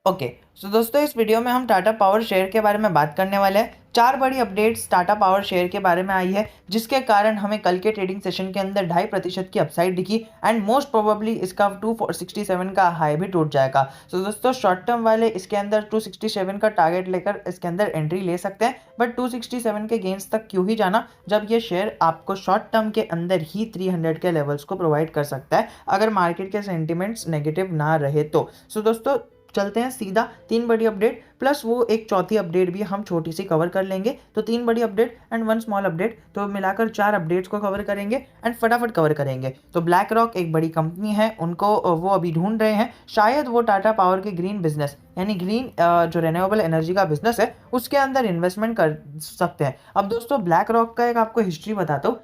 Okay, सो दोस्तों इस video में हम टाटा पावर शेयर के बारे में बात करने वाले हैं। चार बड़ी अपडेट्स टाटा पावर शेयर के बारे में आई है, जिसके कारण हमें कल के ट्रेडिंग सेशन के अंदर 2.5% की अपसाइड दिखी एंड मोस्ट प्रोबेबली इसका 267 का हाई भी टूट जाएगा। सो दोस्तों शॉर्ट टर्म वाले इसके अंदर 267 का टारगेट लेकर इसके अंदर एंट्री ले सकते हैं, बट 267 के गेंस तक क्यों ही जाना जब ये शेयर आपको शॉर्ट टर्म के अंदर ही 300 के लेवल्स को प्रोवाइड कर सकता है, अगर मार्केट के सेंटिमेंट्स नेगेटिव ना रहे तो। सो दोस्तों चलते हैं सीधा तीन बड़ी अपडेट प्लस वो एक चौथी अपडेट भी हम छोटी सी कवर कर लेंगे। तो तीन बड़ी update and one small update, तो मिलाकर चार अपडेट्स को कवर करेंगे एंड फटाफट कवर करेंगे। तो ब्लैक रॉक एक बड़ी कंपनी है, उनको वो अभी ढूंढ रहे हैं, शायद वो टाटा पावर के ग्रीन बिजनेस यानी ग्रीन जो रिन्यूएबल एनर्जी का बिजनेस है उसके अंदर इन्वेस्टमेंट कर सकते हैं। अब दोस्तों ब्लैक रॉक का एक आपको हिस्ट्री बताता हूँ।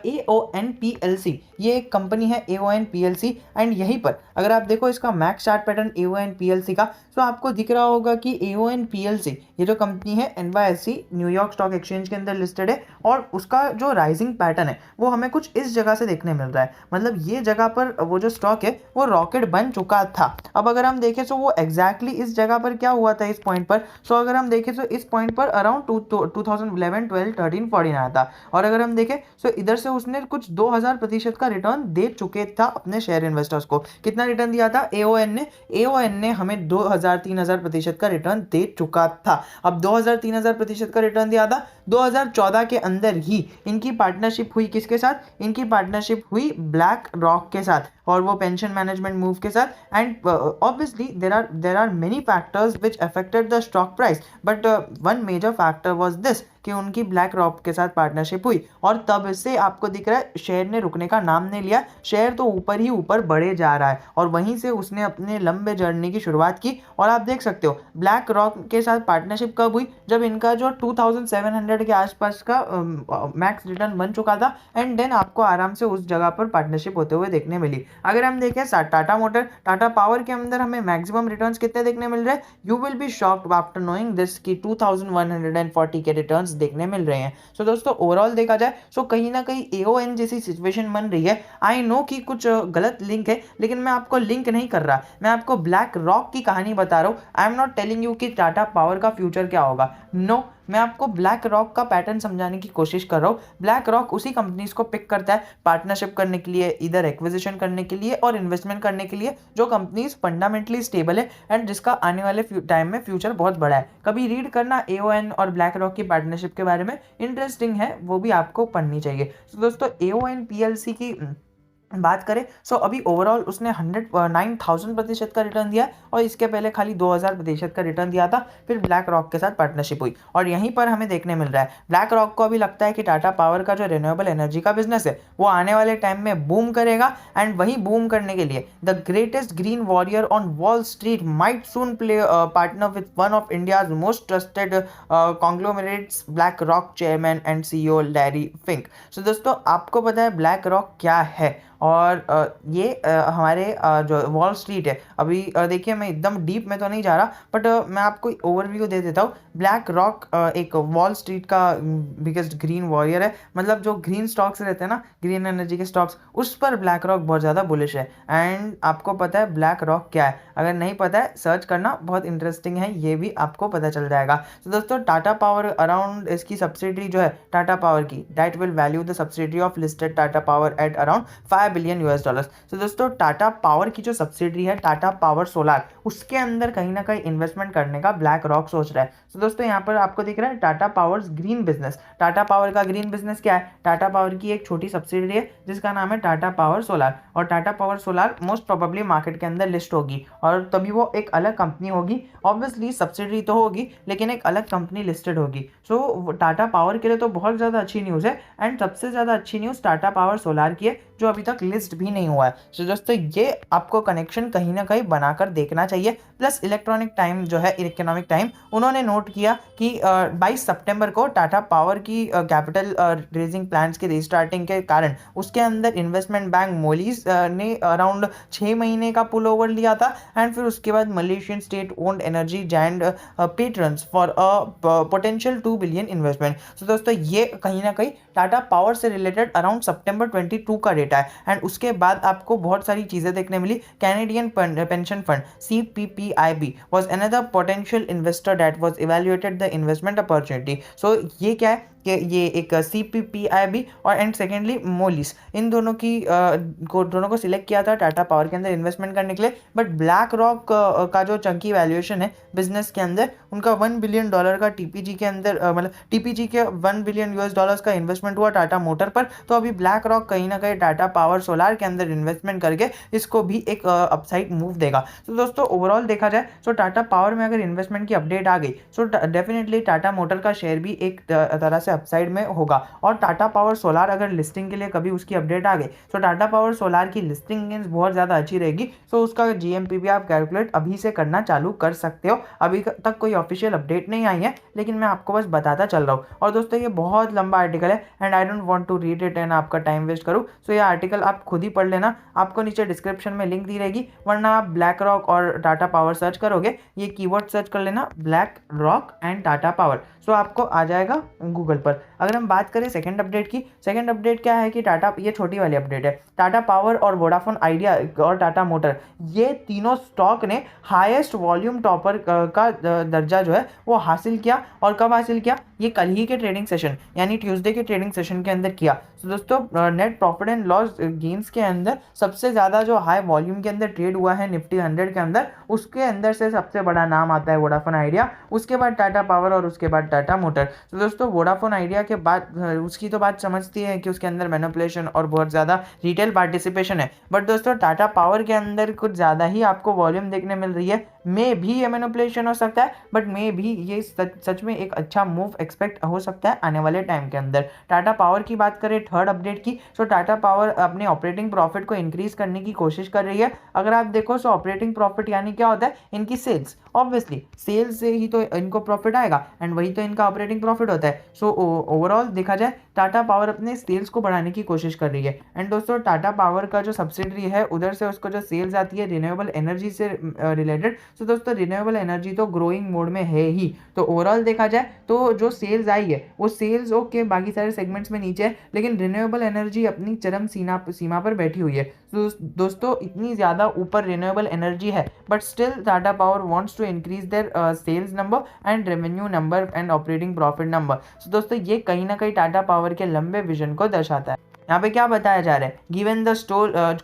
AONPLC ये एक कंपनी है, AONPLC, एंड यहीं पर अगर आप देखो इसका मैक्स चार्ट पैटर्न AONPLC का, तो आपको दिख रहा होगा कि AONPLC ये जो कंपनी है NYSE न्यूयॉर्क स्टॉक एक्सचेंज के अंदर लिस्टेड है, और उसका जो राइजिंग पैटर्न है वो हमें कुछ इस जगह से देखने मिल रहा है। मतलब ये जगह पर वो जो स्टॉक है वो रॉकेट बन चुका था। अब अगर हम देखें तो वो एग्जैक्टली इस जगह पर क्या हुआ था इस पॉइंट पर, सो अगर हम देखें तो इस पॉइंट पर अराउंड 2011, 12, 13, 14 आया था, और अगर हम देखें तो इधर से उसने कुछ 2000% का रिटर्न दे चुके था अपने शेयर इन्वेस्टर्स को। कितना रिटर्न दिया था AON ने हमें 2000-3000% का रिटर्न दे चुका था। अब 2000-3000% का रिटर्न दिया था। 2014 के अंदर ही इनकी पार्टनरशिप हुई किसके साथ, इनकी पार्टनरशिप हुई ब्लैक रॉक के साथ और वो पेंशन मैनेजमेंट मूव के साथ। And obviously there are many factors which affected the stock price, but one major factor was this कि उनकी ब्लैक रॉक के साथ पार्टनरशिप हुई, और तब से आपको दिख रहा है शेयर ने रुकने का नाम नहीं लिया, शेयर तो ऊपर ही ऊपर बढ़े जा रहा है, और वहीं से उसने अपने लंबे जर्नी की शुरुआत की। और आप देख सकते हो ब्लैक रॉक के साथ पार्टनरशिप कब हुई, जब इनका जो 2700 के आसपास का मैक्स रिटर्न बन चुका था, एंड देन आपको आराम से उस जगह पर पार्टनरशिप होते हुए देखने मिली। अगर हम देखें टाटा मोटर, टाटा पावर के अंदर हमें मैक्सिमम रिटर्न्स कितने देखने मिल रहे हैं, you will be shocked after knowing this कि 2140 के रिटर्न्स देखने मिल रहे हैं। सो दोस्तों ओवरऑल देखा जाए सो कहीं ना कहीं AON जैसी सिचुएशन बन रही है। आई नो कि कुछ गलत लिंक है, लेकिन मैं आपको लिंक नहीं कर रहा, मैं आपको ब्लैक रॉक की कहानी बता रहा हूँ। I am not telling you कि टाटा पावर का फ्यूचर क्या होगा, नो, मैं आपको ब्लैक रॉक का पैटर्न समझाने की कोशिश कर रहा हूँ। ब्लैक रॉक उसी कंपनीज को पिक करता है पार्टनरशिप करने के लिए, इधर एक्विजिशन करने के लिए और इन्वेस्टमेंट करने के लिए, जो कंपनीज फंडामेंटली स्टेबल है एंड जिसका आने वाले टाइम में फ्यूचर बहुत बड़ा है। कभी रीड करना AON और ब्लैक रॉक की पार्टनरशिप के बारे में, इंटरेस्टिंग है, वो भी आपको पढ़नी चाहिए। तो दोस्तों AONPLC की बात करें सो अभी ओवरऑल उसने 9000% का रिटर्न दिया, और इसके पहले खाली 2000% का रिटर्न दिया था, फिर ब्लैक रॉक के साथ पार्टनरशिप हुई, और यहीं पर हमें देखने मिल रहा है ब्लैक रॉक को अभी लगता है कि टाटा पावर का जो रिन्यूएबल एनर्जी का बिजनेस है वो आने वाले टाइम में बूम करेगा, एंड वही बूम करने के लिए the greatest green warrior on Wall Street might soon play partner with one of India's most trusted conglomerates, BlackRock chairman and CEO Larry Fink. So दोस्तों आपको पता है ब्लैक रॉक क्या है, और ये हमारे जो वॉल स्ट्रीट है, अभी देखिए मैं एकदम डीप में तो नहीं जा रहा, बट मैं आपको ओवरव्यू दे देता हूँ। ब्लैक रॉक एक वॉल स्ट्रीट का बिगेस्ट ग्रीन वॉरियर है, मतलब जो ग्रीन स्टॉक्स रहते हैं ना, ग्रीन एनर्जी के स्टॉक्स, उस पर ब्लैक रॉक बहुत ज़्यादा बुलिश है। एंड आपको पता है ब्लैक रॉक क्या है, अगर नहीं पता है सर्च करना, बहुत इंटरेस्टिंग है, ये भी आपको पता चल जाएगा। तो दोस्तों टाटा पावर अराउंड इसकी सब्सिडरी जो है टाटा पावर की, that will value the subsidiary of listed Tata power at around $5 billion. तो दोस्तों टाटा पावर की जो सब्सिडरी है टाटा पावर सोलार, उसके अंदर कहीं ना कहीं इन्वेस्टमेंट करने का ब्लैक रॉक सोच रहा है। तो दोस्तों यहाँ पर आपको दिख रहा है Tata powers green business. Tata power का ग्रीन बिजनेस क्या है, टाटा पावर की एक छोटी सब्सिडरी है जिसका नाम है टाटा पावर सोलार, और Tata power solar most probably market के अंदर लिस्ट होगी, और तभी वो एक अलग कंपनी होगी। ऑब्वियसली सब्सिडरी तो होगी, लेकिन एक अलग कंपनी लिस्टेड होगी। सो टाटा पावर के लिए तो बहुत ज़्यादा अच्छी न्यूज़ है, एंड सबसे ज़्यादा अच्छी न्यूज़ टाटा पावर सोलार की है, जो अभी तक लिस्ट भी नहीं हुआ है। सो दोस्तों ये आपको कनेक्शन कहीं ना कहीं बनाकर देखना चाहिए। प्लस इलेक्ट्रॉनिक टाइम जो है, इकोनॉमिक टाइम, उन्होंने नोट किया कि 22 सितंबर को टाटा पावर की कैपिटल रेजिंग प्लान्स के रीस्टार्टिंग के कारण उसके अंदर इन्वेस्टमेंट बैंक मोलीज ने अराउंड 6 महीने का पुल ओवर लिया था, एंड फिर उसके बाद Malaysian state owned energy giant Petronas for a potential 2 billion investment. So दोस्तों ये कहीं ना कहीं टाटा पावर से रिलेटेड अराउंड सितंबर 22 का डेटा है। एंड उसके बाद आपको बहुत सारी चीज़ें देखने मिली। Canadian pension fund CPPIB was another potential investor that was evaluated the investment opportunity। सो ये क्या है कि ये एक CPPIB और एंड सेकेंडली मोलिस, इन दोनों को सिलेक्ट किया था टाटा पावर के अंदर इन्वेस्टमेंट करने के लिए। बट ब्लैक रॉक का जो चंकी वैल्यूएशन है बिजनेस के अंदर, उनका $1 बिलियन का TPG के अंदर मतलब TPG के $1 बिलियन का इन्वेस्टमेंट हुआ टाटा मोटर पर। तो अभी ब्लैक रॉक कहीं ना कहीं टाटा पावर सोलार के अंदर इन्वेस्टमेंट करके इसको भी एक अपसाइड मूव देगा। तो दोस्तों ओवरऑल देखा जाए तो टाटा पावर में अगर इन्वेस्टमेंट की अपडेट आ गई तो डेफिनेटली टाटा मोटर का शेयर भी एक तरह से अपसाइड में होगा। और टाटा पावर सोलार अगर लिस्टिंग के लिए कभी उसकी अपडेट आ गई तो टाटा पावर सोलार की लिस्टिंग गेंस बहुत ज़्यादा अच्छी रहेगी। तो उसका GMP भी आप कैलकुलेट अभी से करना चालू कर सकते हो। अभी तक कोई ऑफिशियल अपडेट नहीं आई है, लेकिन मैं आपको बस बताता चल रहा हूँ। और दोस्तों ये बहुत लंबा आर्टिकल है and I don't want to read it and आपका टाइम वेस्ट करूँ। सो ये आर्टिकल आप खुद ही पढ़ लेना, आपको नीचे डिस्क्रिप्शन में लिंक दी रहेगी, वरना आप ब्लैक रॉक और टाटा पावर सर्च करोगे, ये कीवर्ड सर्च कर लेना BlackRock and Tata Power, so आपको आ जाएगा गूगल पर। अगर हम बात करें सेकंड अपडेट की, सेकंड अपडेट क्या है कि टाटा, ये छोटी वाली अपडेट है, टाटा पावर और वोडाफोन आइडिया और टाटा मोटर, ये तीनों स्टॉक ने हाईएस्ट वॉल्यूम टॉपर का दर्जा जो है वो हासिल किया। और कब हासिल किया? ये कल ही के ट्रेडिंग सेशन यानी ट्यूसडे के ट्रेडिंग सेशन के अंदर किया। तो दोस्तों net profit and loss gains के अंदर सबसे ज़्यादा जो हाई वॉल्यूम के अंदर ट्रेड हुआ है निफ्टी 100 के अंदर, उसके अंदर से सबसे बड़ा नाम आता है वोडाफोन आइडिया, उसके बाद टाटा पावर और उसके बाद टाटा मोटर। तो दोस्तों वोडाफोन आइडिया के बाद उसकी तो बात समझती है कि उसके अंदर मैनिपुलेशन और बहुत ज़्यादा रिटेल पार्टिसिपेशन है। बट दोस्तों टाटा पावर के अंदर कुछ ज़्यादा ही आपको वॉल्यूम देखने मिल रही है। मे भी ये मैनिपुलेशन हो सकता है, बट मे भी ये सच में एक अच्छा मूव एक्सपेक्ट हो सकता है आने वाले टाइम के अंदर। टाटा पावर की बात करें थर्ड अपडेट की, तो टाटा पावर अपने ऑपरेटिंग प्रॉफिट को इंक्रीज करने की कोशिश कर रही है। अगर आप देखो तो ऑपरेटिंग प्रॉफिट यानी क्या होता है? इनकी सेल्स। ऑब्वियसली सेल्स से ही तो इनको प्रॉफिट आएगा एंड वही तो इनका ऑपरेटिंग प्रॉफिट होता है। सो ओवरऑल देखा जाए टाटा पावर अपने सेल्स को बढ़ाने की कोशिश कर रही है। एंड दोस्तों टाटा पावर का जो सब्सिडरी है उधर से उसको जो सेल्स आती है रिन्यूएबल एनर्जी से रिलेटेड, तो दोस्तों रिन्यूएबल एनर्जी तो ग्रोइंग मोड में है ही। तो ओवरऑल देखा जाए तो जो सेल्स आई है वो सेल्स ओके बाकी सारे सेगमेंट्स में नीचे है, लेकिन रिन्यूएबल एनर्जी अपनी चरम सीमा पर बैठी हुई है। तो दोस्तों इतनी ज़्यादा ऊपर रिन्यूएबल एनर्जी है, but still Tata Power wants to increase their sales number and revenue number and operating profit number. तो दोस्तों ये कहीं ना कहीं टाटा पावर के लंबे विजन को दर्शाता है। यहाँ पे क्या बताया जा रहा है? Given the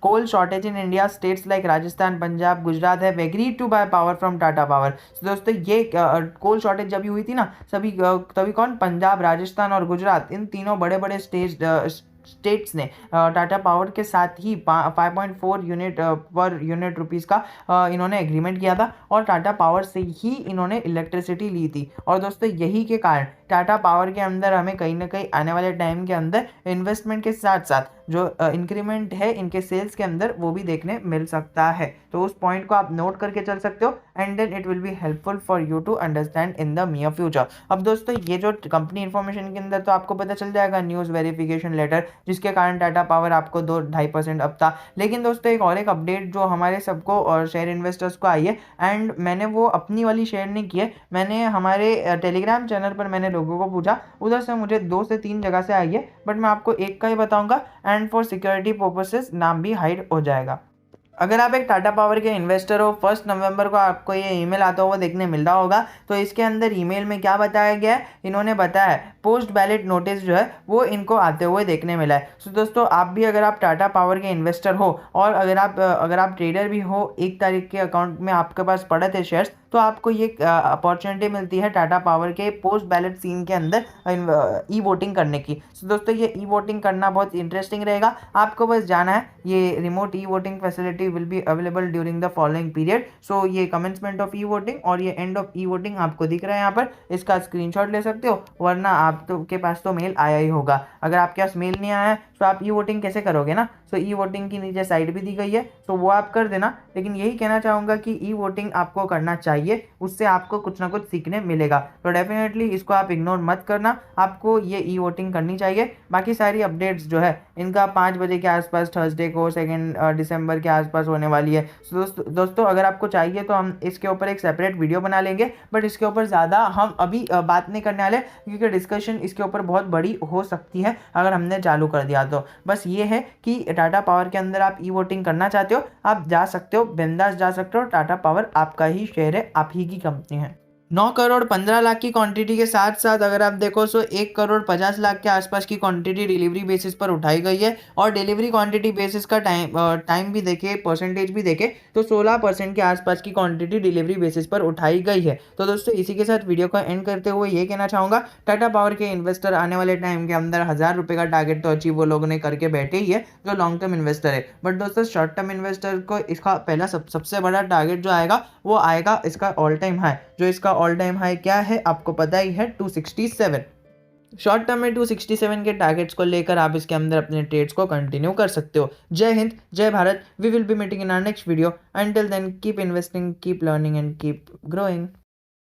coal shortage in India, states like Rajasthan, Punjab, Gujarat have agreed to buy power from Tata Power. दोस्तों ये कोल शॉर्टेज जब हुई थी ना, तभी कौन? पंजाब, राजस्थान और गुजरात, इन तीनों बड़े बड़े स्टेट्स ने टाटा पावर के साथ ही 5.4 यूनिट पर यूनिट रुपीज़ का इन्होंने एग्रीमेंट किया था और टाटा पावर से ही इन्होंने इलेक्ट्रिसिटी ली थी। और दोस्तों यही के कारण टाटा पावर के अंदर हमें कहीं ना कहीं आने वाले टाइम के अंदर इन्वेस्टमेंट के साथ साथ जो इंक्रीमेंट है इनके सेल्स के अंदर वो भी देखने मिल सकता है। तो उस पॉइंट को आप नोट करके चल सकते हो and then it will be helpful for you to understand in the near future. अब दोस्तों ये जो कंपनी इन्फॉर्मेशन के अंदर तो आपको पता चल जाएगा न्यूज़ वेरिफिकेशन लेटर, जिसके कारण टाटा पावर आपको 2-2.5% अप था। लेकिन दोस्तों एक अपडेट जो हमारे सबको और शेयर इन्वेस्टर्स को आई है, एंड मैंने वो अपनी वाली शेयर नहीं की है, मैंने हमारे टेलीग्राम चैनल पर मैंने लोगों को पूछा, उधर से मुझे 2 से 3 जगह से आई है, बट मैं आपको एक का ही बताऊंगा एंड फॉर सिक्योरिटी पर्पसेस नाम भी हाइड हो जाएगा। अगर आप एक टाटा पावर के इन्वेस्टर हो, 1 नवंबर को आपको ये ईमेल आता हुआ देखने मिल रहा होगा। तो इसके अंदर ईमेल में क्या बताया गया है? इन्होंने बताया है पोस्ट बैलेट नोटिस जो है वो इनको आते हुए देखने मिला है। सो दोस्तों आप भी अगर आप टाटा पावर के इन्वेस्टर हो और अगर आप ट्रेडर भी हो, 1 तारीख के अकाउंट में आपके पास पड़े थे शेयर्स, तो आपको ये अपॉर्चुनिटी मिलती है टाटा पावर के पोस्ट बैलेट सीन के अंदर ई वोटिंग करने की। सो दोस्तों ये ई वोटिंग करना बहुत इंटरेस्टिंग रहेगा। आपको बस जाना है, ये remote e voting facility will be available during the following period. So ये कमेंसमेंट ऑफ ई वोटिंग और ये एंड ऑफ ई वोटिंग आपको दिख रहा है यहाँ पर, इसका स्क्रीनशॉट ले सकते हो, वरना आपके पास तो मेल आया ही होगा। अगर आपके पास मेल नहीं आया है तो आप ई वोटिंग कैसे करोगे ना? सो ई वोटिंग की नीचे साइड भी दी गई है, तो वो आप कर देना। लेकिन यही कहना चाहूँगा कि ई वोटिंग आपको करना चाहिए, उससे आपको कुछ ना कुछ सीखने मिलेगा। तो डेफिनेटली इसको आप इग्नोर मत करना, आपको ये ई वोटिंग करनी चाहिए। बाकी सारी अपडेट्स जो है इनका 5 बजे के आसपास थर्सडे को 2 दिसंबर के आसपास होने वाली है। दोस्तों अगर आपको चाहिए तो हम इसके ऊपर एक सेपरेट वीडियो बना लेंगे, बट इसके ऊपर ज़्यादा हम अभी बात नहीं करने वाले, क्योंकि डिस्कशन इसके ऊपर बहुत बड़ी हो सकती है अगर हमने चालू कर दिया तो। बस ये है कि टाटा पावर के अंदर आप ई वोटिंग करना चाहते हो, आप जा सकते हो, बिंदास जा सकते हो। टाटा पावर आपका ही शेयर है, आप ही की कंपनी है। 9 करोड़ 15 लाख की क्वांटिटी के साथ साथ अगर आप देखो सो 1 करोड़ 50 लाख के आसपास की क्वांटिटी डिलीवरी बेसिस पर उठाई गई है। और डिलीवरी क्वांटिटी बेसिस का टाइम भी देखे, परसेंटेज भी देखे तो 16% के आसपास की क्वांटिटी डिलीवरी बेसिस पर उठाई गई है। तो दोस्तों इसी के साथ वीडियो को एंड करते हुए ये कहना चाहूँगा, टाटा पावर के इन्वेस्टर आने वाले टाइम के अंदर 1000 रुपये का टारगेट तो अचीव वो लोगों ने करके बैठे ही है जो लॉन्ग टर्म इन्वेस्टर है। बट दोस्तों शॉर्ट टर्म इन्वेस्टर को इसका पहला सबसे बड़ा टारगेट जो आएगा वो आएगा इसका ऑल टाइम हाई। जो इसका ऑल टाइम हाई क्या है आपको पता ही है, 267। शॉर्ट टर्म में 267 के टारगेट्स को लेकर आप इसके अंदर अपने ट्रेड्स को कंटिन्यू कर सकते हो। जय हिंद, जय Bharat. We will be meeting in our next video. Until then keep investing, keep learning and keep growing.